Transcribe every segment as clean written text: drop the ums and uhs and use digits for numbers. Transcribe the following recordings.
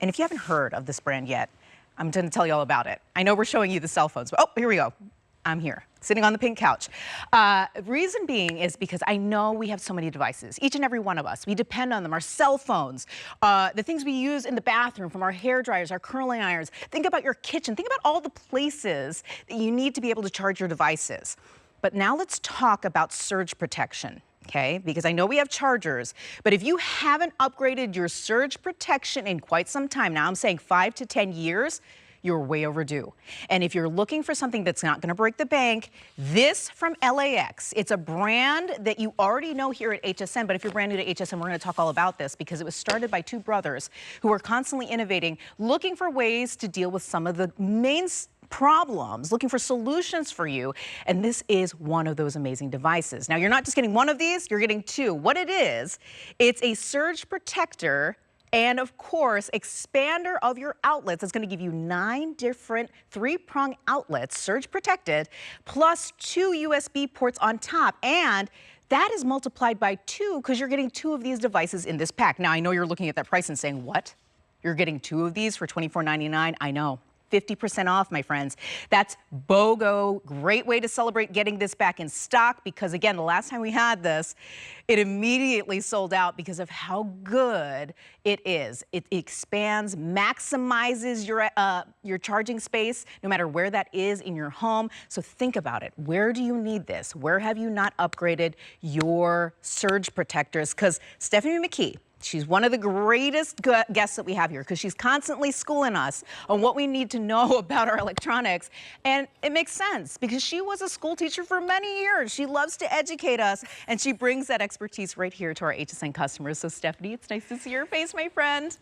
And if you haven't heard of this brand yet, I'm going to tell you all about it. I know we're showing you the cell phones, but oh, here we go. I'm here, sitting on the pink couch. Reason being is because I know we have so many devices, each and every one of us. We depend on them, our cell phones, the things we use in the bathroom, from our hair dryers, our curling irons. Think about your kitchen. Think about all the places that you need to be able to charge your devices. But now let's talk about surge protection. Okay, because I know we have chargers, but if you haven't upgraded your surge protection in quite some time, now I'm saying 5 to 10 years, you're way overdue. And if you're looking for something that's not going to break the bank, this from LAX, it's a brand that you already know here at HSN, but if you're brand new to HSN, we're going to talk all about this because it was started by two brothers who are constantly innovating, looking for ways to deal with some of the main problems, looking for solutions for you, and this is one of those amazing devices. Now, you're not just getting one of these, you're getting two. What it is, it's a surge protector and, of course, expander of your outlets. It's going to give you 9 different 3-prong outlets, surge protected, plus 2 USB ports on top, and that is multiplied by 2 because you're getting 2 of these devices in this pack. Now, I know you're looking at that price and saying, what? You're getting 2 of these for $24.99? I know. 50% off, my friends. That's BOGO. Great way to celebrate getting this back in stock because, again, the last time we had this, it immediately sold out because of how good it is. It expands, maximizes your charging space, no matter where that is in your home. So think about it. Where do you need this? Where have you not upgraded your surge protectors? Because Stephanie McKee, she's one of the greatest guests that we have here because she's constantly schooling us on what we need to know about our electronics. And it makes sense because she was a school teacher for many years. She loves to educate us, and she brings that expertise right here to our HSN customers. So, Stephanie, it's nice to see your face, my friend.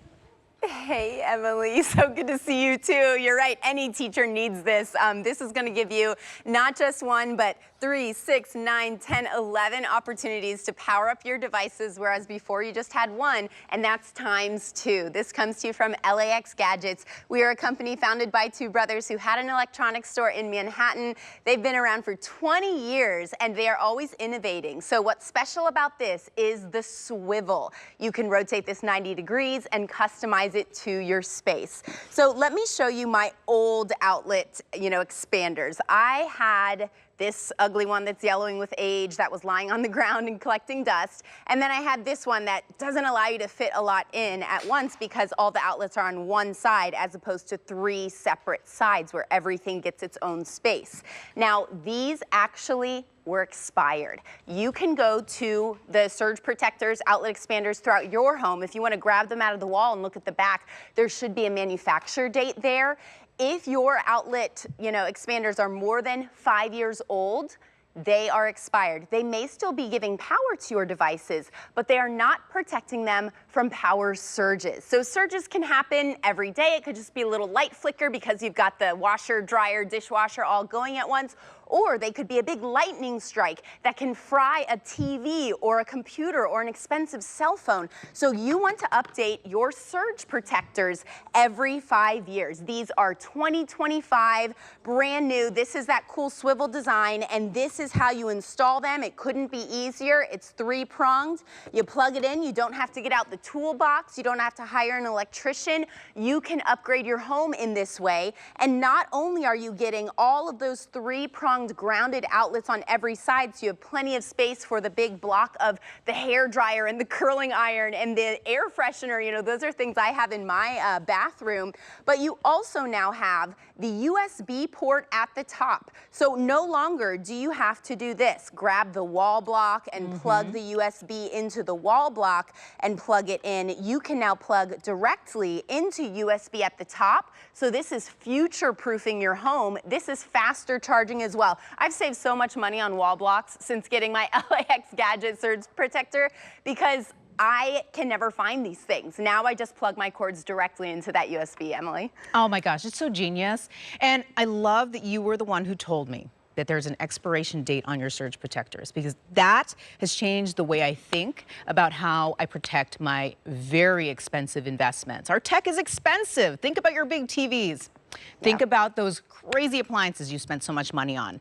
Hey, Emily, so good to see you too. You're right, any teacher needs this. This is gonna give you not just 1, but 3, 6, 9, 10, 11 opportunities to power up your devices, whereas before you just had 1, and that's times 2. This comes to you from LAX Gadgets. We are a company founded by 2 brothers who had an electronics store in Manhattan. They've been around for 20 years, and they are always innovating. So what's special about this is the swivel. You can rotate this 90 degrees and customize it to your space. So let me show you my old outlet, expanders. I had this ugly one that's yellowing with age that was lying on the ground and collecting dust. And then I had this one that doesn't allow you to fit a lot in at once because all the outlets are on one side as opposed to 3 separate sides where everything gets its own space. Now, these actually were expired. You can go to the surge protectors, outlet expanders throughout your home. If you want to grab them out of the wall and look at the back, there should be a manufacturer date there. If your outlet, expanders are more than 5 years old, they are expired. They may still be giving power to your devices, but they are not protecting them from power surges. So surges can happen every day. It could just be a little light flicker because you've got the washer, dryer, dishwasher all going at once. Or they could be a big lightning strike that can fry a TV or a computer or an expensive cell phone. So you want to update your surge protectors every 5 years. These are 2025, brand new. This is that cool swivel design, and this is how you install them. It couldn't be easier. It's 3-pronged. You plug it in. You don't have to get out the toolbox. You don't have to hire an electrician. You can upgrade your home in this way. And not only are you getting all of those 3-pronged grounded outlets on every side, so you have plenty of space for the big block of the hair dryer and the curling iron and the air freshener. Those are things I have in my bathroom. But you also now have the USB port at the top. So no longer do you have to do this. Grab the wall block and plug the USB into the wall block and plug it in. You can now plug directly into USB at the top. So this is future-proofing your home. This is faster charging as well. I've saved so much money on wall blocks since getting my LAX Gadget Surge Protector because I can never find these things. Now I just plug my cords directly into that USB, Emily. Oh my gosh, it's so genius. And I love that you were the one who told me that there's an expiration date on your surge protectors because that has changed the way I think about how I protect my very expensive investments. Our tech is expensive. Think about your big TVs. Think about those crazy appliances you spent so much money on.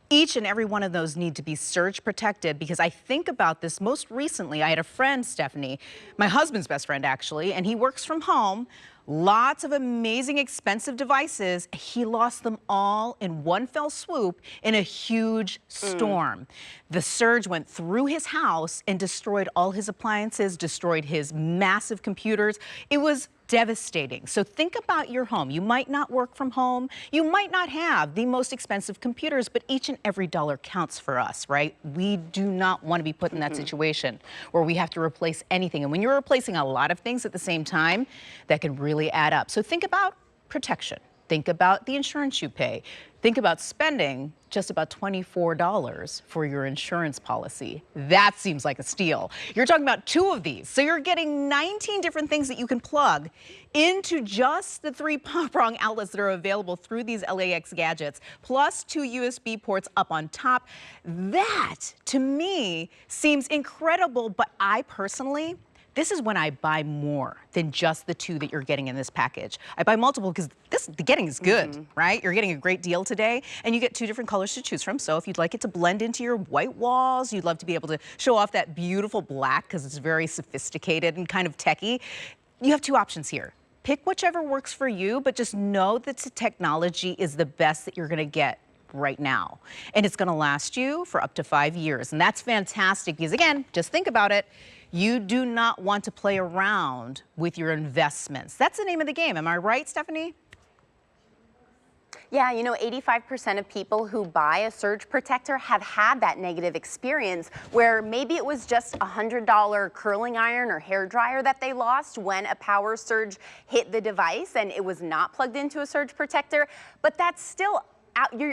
Each and every one of those need to be surge protected because I think about this most recently. I had a friend, Stephanie, my husband's best friend actually, and he works from home. Lots of amazing, expensive devices. He lost them all in one fell swoop in a huge storm. The surge went through his house and destroyed all his appliances, destroyed his massive computers. It was devastating. So think about your home. You might not work from home. You might not have the most expensive computers, but each and every dollar counts for us, right? We do not want to be put in that situation where we have to replace anything. And when you're replacing a lot of things at the same time, that can really add up. So think about protection. Think about the insurance you pay. Think about spending just about $24 for your insurance policy. That seems like a steal. You're talking about 2 of these. So you're getting 19 different things that you can plug into just the 3-prong outlets that are available through these LAX gadgets, plus 2 USB ports up on top. That, to me, seems incredible, but I personally, this is when I buy more than just the 2 that you're getting in this package. I buy multiple because the getting is good, right? You're getting a great deal today, and you get 2 different colors to choose from. So if you'd like it to blend into your white walls, you'd love to be able to show off that beautiful black because it's very sophisticated and kind of techy, you have 2 options here. Pick whichever works for you, but just know that the technology is the best that you're gonna get right now. And it's gonna last you for up to 5 years. And that's fantastic because, again, just think about it. You do not want to play around with your investments. That's the name of the game. Am I right, Stephanie? Yeah, you know, 85% of people who buy a surge protector have had that negative experience where maybe it was just a $100 curling iron or hair dryer that they lost when a power surge hit the device and it was not plugged into a surge protector, but that's still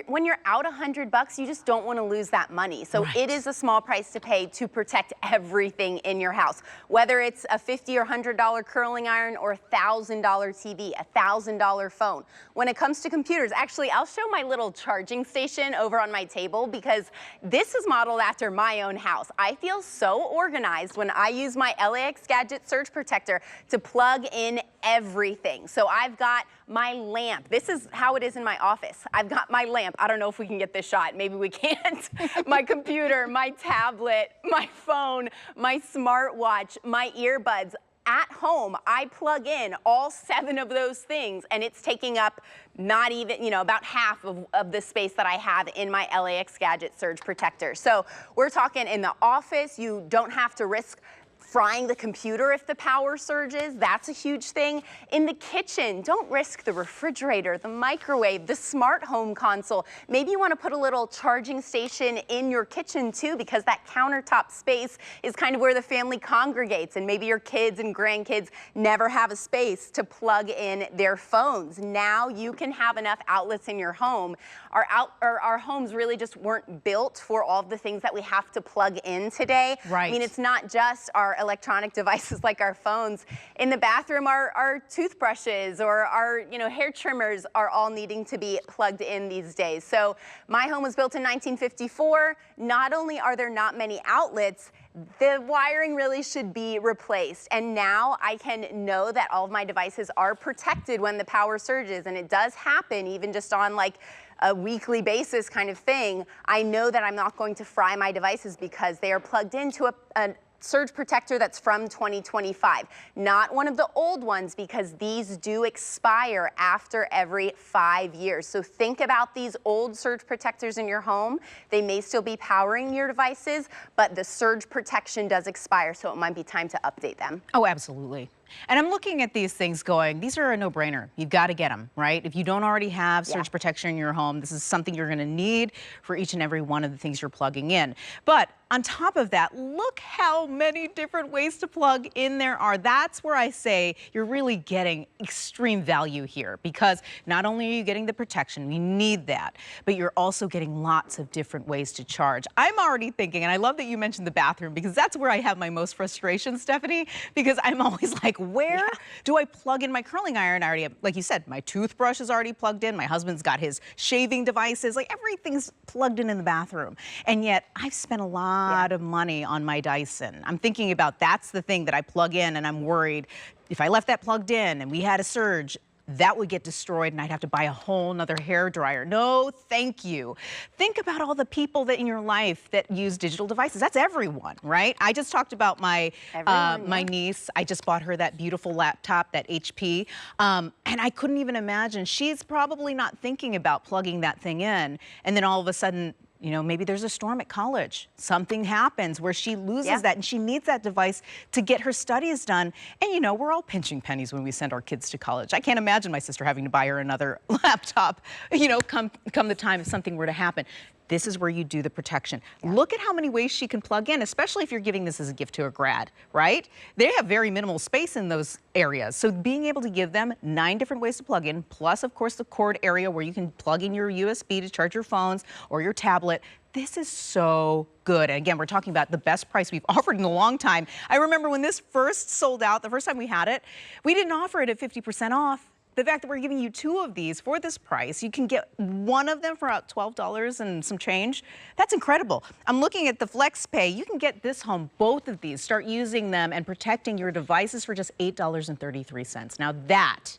when you're out $100, you just don't want to lose that money. So it is a small price to pay to protect everything in your house, whether it's a $50 or $100 curling iron or $1,000 TV, $1,000 phone. When it comes to computers, actually, I'll show my little charging station over on my table because this is modeled after my own house. I feel so organized when I use my LAX Gadget Surge Protector to plug in everything. So I've got my lamp. This is how it is in my office. I've got my lamp. I don't know if we can get this shot. Maybe we can't. My computer, my tablet, my phone, my smartwatch, my earbuds. At home, I plug in all 7 of those things, and it's taking up not even, you know, about half of the space that I have in my LAX Gadget Surge Protector. So we're talking in the office, you don't have to risk frying the computer if the power surges. That's a huge thing. In the kitchen, don't risk the refrigerator, the microwave, the smart home console. Maybe you want to put a little charging station in your kitchen too, because that countertop space is kind of where the family congregates, and maybe your kids and grandkids never have a space to plug in their phones. Now you can have enough outlets in your home. Our homes really just weren't built for all of the things that we have to plug in today. Right. I mean, it's not just our electronic devices like our phones. In the bathroom, our toothbrushes or our hair trimmers are all needing to be plugged in these days. So my home was built in 1954. Not only are there not many outlets, the wiring really should be replaced. And now I can know that all of my devices are protected when the power surges, and it does happen even just on like a weekly basis kind of thing. I know that I'm not going to fry my devices because they are plugged into a surge protector that's from 2025, not one of the old ones, because these do expire after every 5 years. So think about these old surge protectors in your home. They may still be powering your devices, but the surge protection does expire, so it might be time to update them. Oh, absolutely. And I'm looking at these things going, these are a no-brainer. You've got to get them, right? If you don't already have surge protection in your home, this is something you're going to need for each and every one of the things you're plugging in. But on top of that, look how many different ways to plug in there are. That's where I say you're really getting extreme value here, because not only are you getting the protection, we need that, but you're also getting lots of different ways to charge. I'm already thinking, and I love that you mentioned the bathroom, because that's where I have my most frustration, Stephanie, because I'm always like, where do I plug in my curling iron? I already have, like you said, my toothbrush is already plugged in. My husband's got his shaving devices. Like, everything's plugged in the bathroom. And yet I've spent a lot of money on my Dyson. I'm thinking about that's the thing that I plug in, and I'm worried if I left that plugged in and we had a surge, that would get destroyed and I'd have to buy a whole nother hair dryer. No, thank you. Think about all the people that in your life that use digital devices. That's everyone, right? I just talked about my my niece. I just bought her that beautiful laptop, that HP, and I couldn't even imagine. She's probably not thinking about plugging that thing in, and then all of a sudden, you know, maybe there's a storm at college. Something happens where she loses that and she needs that device to get her studies done. And you know, we're all pinching pennies when we send our kids to college. I can't imagine my sister having to buy her another laptop, you know, come the time if something were to happen. This is where you do the protection. Look at how many ways she can plug in, especially if you're giving this as a gift to a grad, right? They have very minimal space in those areas. So being able to give them 9 different ways to plug in, plus of course the cord area where you can plug in your USB to charge your phones or your tablet. This is so good. And again, we're talking about the best price we've offered in a long time. I remember when this first sold out, the first time we had it, we didn't offer it at 50% off. The fact that we're giving you 2 of these for this price, you can get one of them for about $12 and some change. That's incredible. I'm looking at the Flex Pay. You can get this home, both of these, start using them and protecting your devices for just $8.33. Now that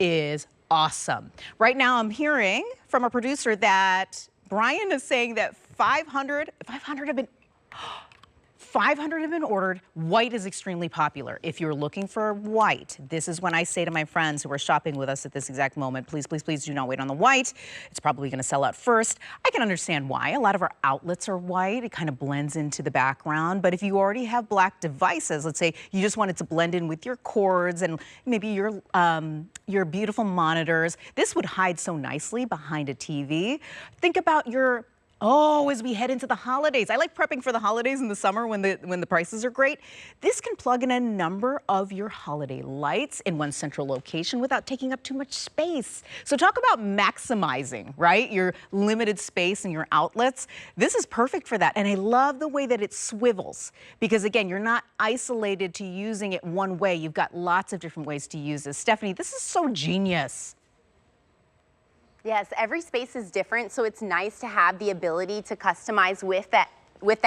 is awesome. Right now I'm hearing from a producer that Brian is saying that 500 have been ordered. White is extremely popular. If you're looking for white, this is when I say to my friends who are shopping with us at this exact moment, please, please, please do not wait on the white. It's probably going to sell out first. I can understand why. A lot of our outlets are white. It kind of blends into the background. But if you already have black devices, let's say you just want it to blend in with your cords and maybe your beautiful monitors, this would hide so nicely behind a TV. Think about your as we head into the holidays. I like prepping for the holidays in the summer when the prices are great. This can plug in a number of your holiday lights in one central location without taking up too much space. So talk about maximizing, right? Your limited space and your outlets. This is perfect for that. And I love the way that it swivels because again, you're not isolated to using it one way. You've got lots of different ways to use this. Stephanie, this is so genius. Yes, every space is different, so it's nice to have the ability to customize with that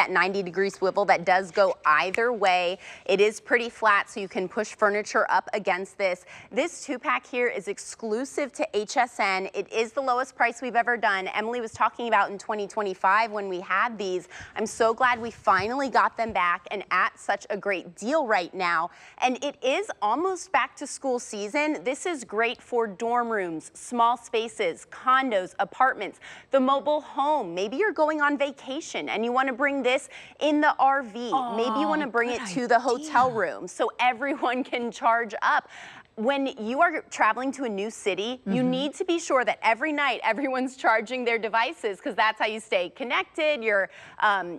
90-degree swivel that does go either way. It is pretty flat, so you can push furniture up against this. This 2-pack here is exclusive to HSN. It is the lowest price we've ever done. Emily was talking about in 2025 when we had these. I'm so glad we finally got them back and at such a great deal right now. And it is almost back to school season. This is great for dorm rooms, small spaces, condos, apartments, the mobile home. Maybe you're going on vacation and you want to bring this in the RV. Maybe you want to bring it to the hotel room so everyone can charge up. When you are traveling to a new city, you need to be sure that every night everyone's charging their devices because that's how you stay connected. You're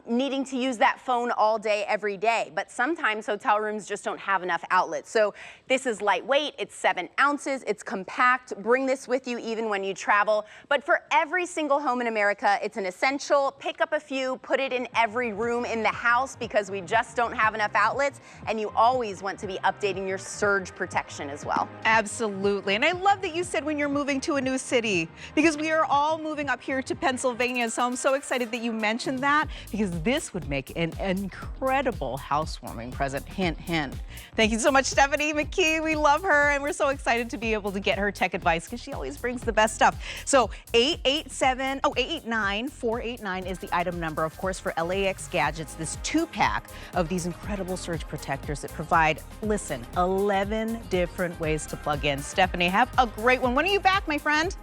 needing to use that phone all day, every day. But sometimes hotel rooms just don't have enough outlets. So this is lightweight. It's 7 ounces. It's compact. Bring this with you even when you travel. But for every single home in America, it's an essential. Pick up a few, put it in every room in the house because we just don't have enough outlets. And you always want to be updating your surge protection as well. Absolutely. And I love that you said when you're moving to a new city, because we are all moving up here to Pennsylvania. So I'm so excited that you mentioned that because this would make an incredible housewarming present. Hint, hint. Thank you so much, Stephanie McKee. We love her and we're so excited to be able to get her tech advice because she always brings the best stuff. So 889-489 is the item number, of course, for LAX Gadgets, this 2-pack of these incredible surge protectors that provide, listen, 11 different ways to plug in. Stephanie, have a great one. When are you back, my friend?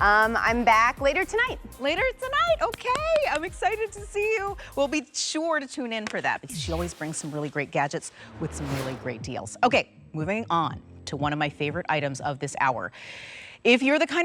I'm back later tonight. Later tonight, okay. I'm excited to see you. We'll be sure to tune in for that because she always brings some really great gadgets with some really great deals. Okay, moving on to one of my favorite items of this hour. If you're the kind